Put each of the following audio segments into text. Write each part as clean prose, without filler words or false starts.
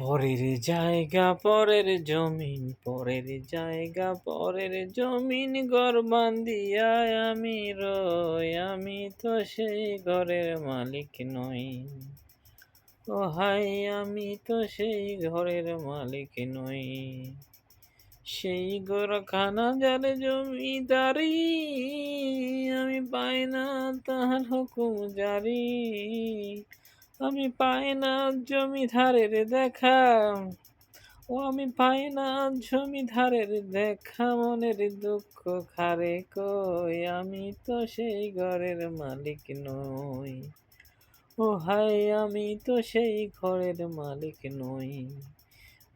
পরের জায়গা পরের জমিন, পরের জায়গা পরের জমিন, ঘর বান্ধিয়া আমি রই, আমি তো সেই ঘরের মালিক নই। ও হায়, আমি তো সেই ঘরের মালিক নই। সেই ঘরখানা যার জমিদারি, আমি পাই না তাহার হুকুম জারি। আমি পাই না জমিদারের দেখা, ও আমি পাই না জমিদারের দেখা, মনের দুঃখ খারে কই, আমি তো সেই ঘরের মালিক নই। ও হায়, আমি তো সেই ঘরের মালিক নই।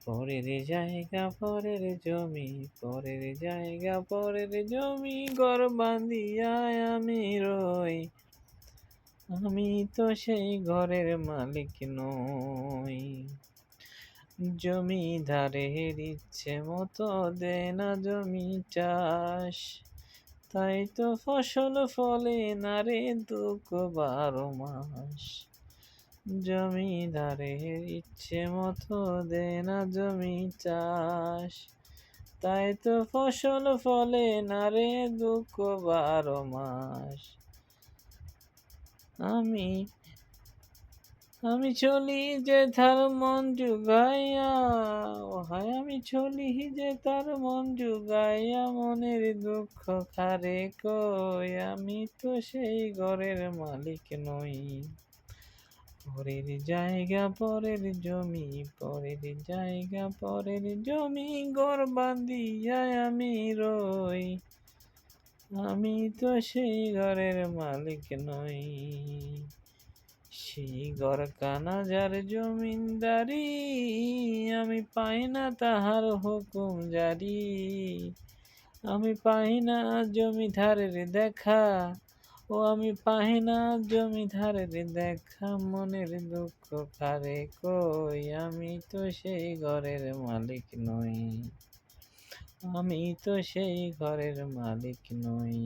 পরের জায়গা পরের জমি, পরের জায়গা পরের জমি, ঘর বান্ধিয়া আমি রই, আমি তো সেই ঘরের মালিক নই। জমিদারের ইচ্ছে মতো দে না জমি চাষ, তাই তো ফসল ফলে না রে দুঃখ 12 মাস। জমিদারের ইচ্ছে মতো দে না জমি চাষ, তাই তো ফসল ফলে না রে দুঃখ 12 মাস। আমি আমি চলি যে তার মন জুগাইয়া, ও হায়, আমি চলি যে তার মন জুগাইয়া, মনের দুঃখ খারে কই, আমি তো সেই ঘরের মালিক নই। পরের জায়গা পরের জমি, পরের জায়গা পরের জমি, ঘর বান্ধিয়া আমি রই, আমি তো সেই ঘরের মালিক নই। সেই ঘরখানা যার জমিনদারি, আমি পাই না তাহার হুকুম জারি। আমি পাই না জমিদারের দেখা, ও আমি পাই না জমিদারের দেখা, মনের দুঃখ কারে কই, আমি তো সেই ঘরের মালিক নই। আমি তো সেই ঘরের মালিক নই।